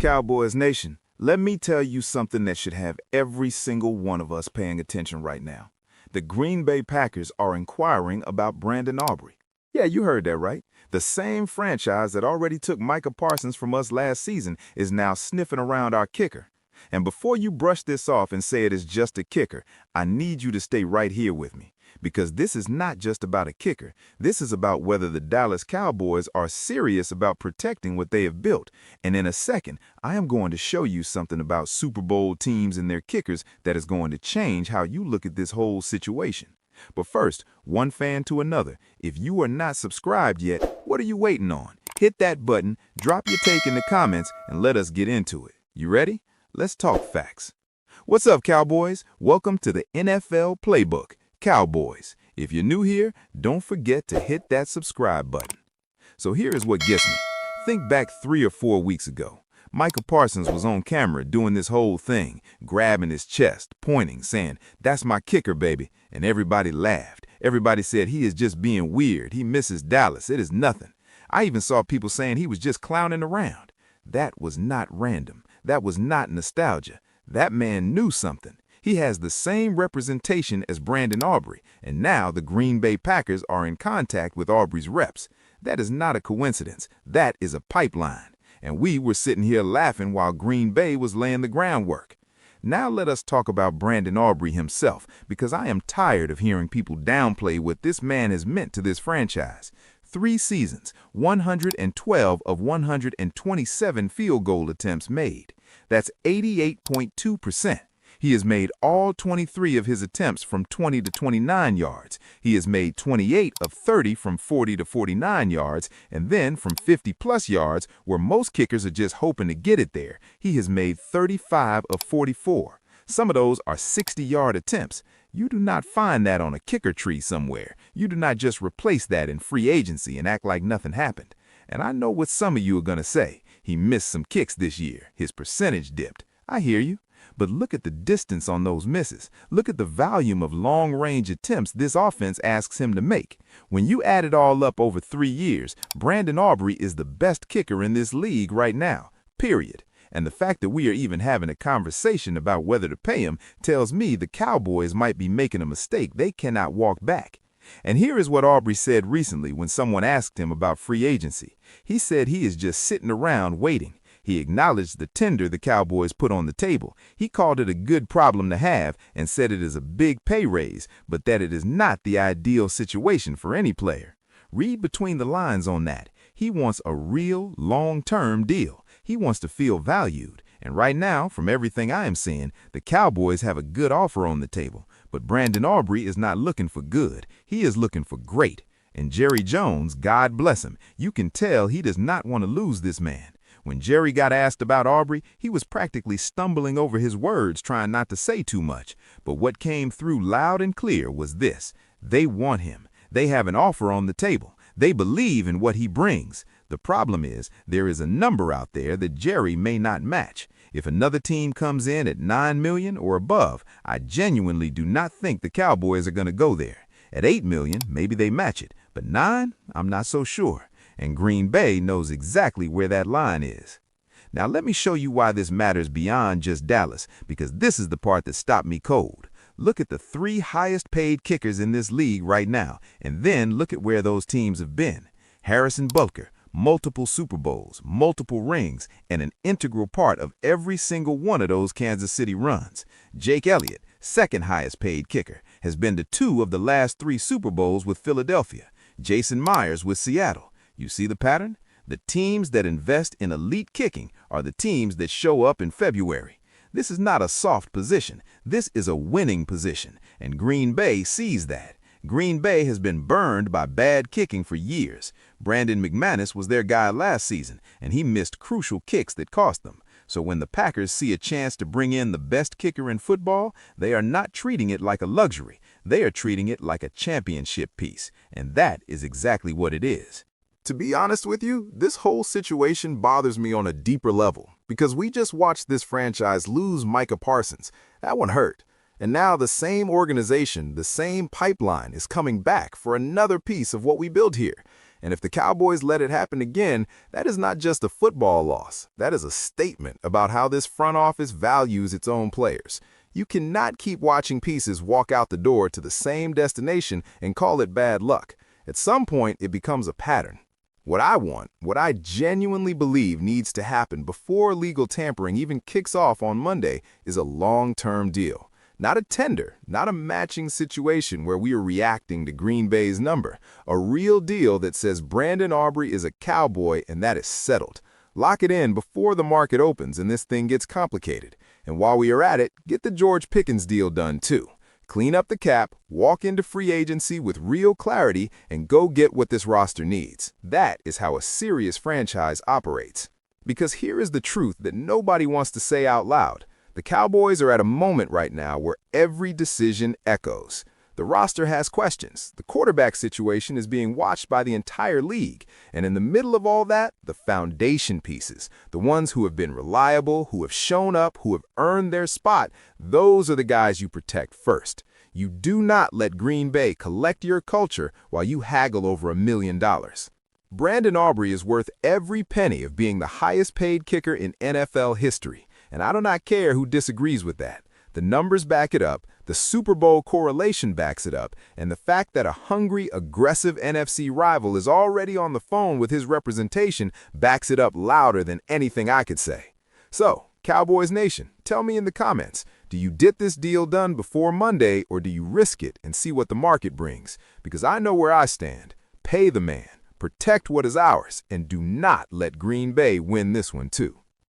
Cowboys Nation, let me tell you something that should have every single one of us paying attention right now. The Green Bay Packers are inquiring about Brandon Aubrey. Yeah, you heard that right. The same franchise that already took Micah Parsons from us last season is now sniffing around our kicker. And before you brush this off and say it is just a kicker, I need you to stay right here with me. Because this is not just about a kicker. This is about whether the Dallas Cowboys are serious about protecting what they have built. And in a second, I am going to show you something about Super Bowl teams and their kickers that is going to change how you look at this whole situation. But first, one fan to another, if you are not subscribed yet, what are you waiting on? Hit that button, drop your take in the comments, and let us get into it. You ready? Let's talk facts. What's up, Cowboys? Welcome to the NFL Playbook. Cowboys, if you're new here, don't forget to hit that subscribe button. So here is what gets me. Think back 3 or 4 weeks ago. Micah Parsons was on camera doing this whole thing, grabbing his chest, pointing, saying, "That's my kicker, baby." And everybody laughed. Everybody said he is just being weird. He misses Dallas. It is nothing. I even saw people saying he was just clowning around. That was not random. That was not nostalgia. That man knew something. He has the same representation as Brandon Aubrey, and now the Green Bay Packers are in contact with Aubrey's reps. That is not a coincidence. That is a pipeline. And we were sitting here laughing while Green Bay was laying the groundwork. Now let us talk about Brandon Aubrey himself, because I am tired of hearing people downplay what this man has meant to this franchise. 3 seasons, 112 of 127 field goal attempts made. That's 88.2%. He has made all 23 of his attempts from 20 to 29 yards. He has made 28 of 30 from 40 to 49 yards, and then from 50-plus yards, where most kickers are just hoping to get it there, he has made 35 of 44. Some of those are 60-yard attempts. You do not find that on a kicker tree somewhere. You do not just replace that in free agency and act like nothing happened. And I know what some of you are going to say. He missed some kicks this year. His percentage dipped. I hear you. But look at the distance on those misses. Look at the volume of long-range attempts this offense asks him to make. When you add it all up over 3 years, Brandon Aubrey is the best kicker in this league right now, period. And the fact that we are even having a conversation about whether to pay him tells me the Cowboys might be making a mistake they cannot walk back. And here is what Aubrey said recently when someone asked him about free agency. He said he is just sitting around waiting. He acknowledged the tender the Cowboys put on the table. He called it a good problem to have and said it is a big pay raise, but that it is not the ideal situation for any player. Read between the lines on that. He wants a real long-term deal. He wants to feel valued. And right now, from everything I am seeing, the Cowboys have a good offer on the table. But Brandon Aubrey is not looking for good. He is looking for great. And Jerry Jones, God bless him, you can tell he does not want to lose this man. When Jerry got asked about Aubrey, he was practically stumbling over his words, trying not to say too much. But what came through loud and clear was this: they want him. They have an offer on the table. They believe in what he brings. The problem is, there is a number out there that Jerry may not match. If another team comes in at $9 million or above, I genuinely do not think the Cowboys are going to go there. At $8 million, maybe they match it, but $9 million, I'm not so sure. And Green Bay knows exactly where that line is. Now let me show you why this matters beyond just Dallas, because this is the part that stopped me cold. Look at the 3 highest paid kickers in this league right now, and then look at where those teams have been. Harrison Butker, multiple Super Bowls, multiple rings, and an integral part of every single one of those Kansas City runs. Jake Elliott, second highest paid kicker, has been to 2 of the last 3 Super Bowls with Philadelphia. Jason Myers with Seattle. You see the pattern? The teams that invest in elite kicking are the teams that show up in February. This is not a soft position. This is a winning position, and Green Bay sees that. Green Bay has been burned by bad kicking for years. Brandon McManus was their guy last season, and he missed crucial kicks that cost them. So when the Packers see a chance to bring in the best kicker in football, they are not treating it like a luxury. They are treating it like a championship piece, and that is exactly what it is. To be honest with you, this whole situation bothers me on a deeper level, because we just watched this franchise lose Micah Parsons. That one hurt. And now the same organization, the same pipeline is coming back for another piece of what we built here. And if the Cowboys let it happen again, that is not just a football loss. That is a statement about how this front office values its own players. You cannot keep watching pieces walk out the door to the same destination and call it bad luck. At some point, it becomes a pattern. What I want, what I genuinely believe needs to happen before legal tampering even kicks off on Monday is a long-term deal. Not a tender, not a matching situation where we are reacting to Green Bay's number. A real deal that says Brandon Aubrey is a Cowboy and that is settled. Lock it in before the market opens and this thing gets complicated. And while we are at it, get the George Pickens deal done too. Clean up the cap, walk into free agency with real clarity, and go get what this roster needs. That is how a serious franchise operates. Because here is the truth that nobody wants to say out loud. The Cowboys are at a moment right now where every decision echoes. The roster has questions. The quarterback situation is being watched by the entire league. And in the middle of all that, the foundation pieces, the ones who have been reliable, who have shown up, who have earned their spot, those are the guys you protect first. You do not let Green Bay collect your culture while you haggle over $1 million. Brandon Aubrey is worth every penny of being the highest paid kicker in NFL history. And I do not care who disagrees with that. The numbers back it up, the Super Bowl correlation backs it up, and the fact that a hungry, aggressive NFC rival is already on the phone with his representation backs it up louder than anything I could say. So, Cowboys Nation, tell me in the comments, do you get this deal done before Monday or do you risk it and see what the market brings? Because I know where I stand. Pay the man, protect what is ours, and do not let Green Bay win this one too.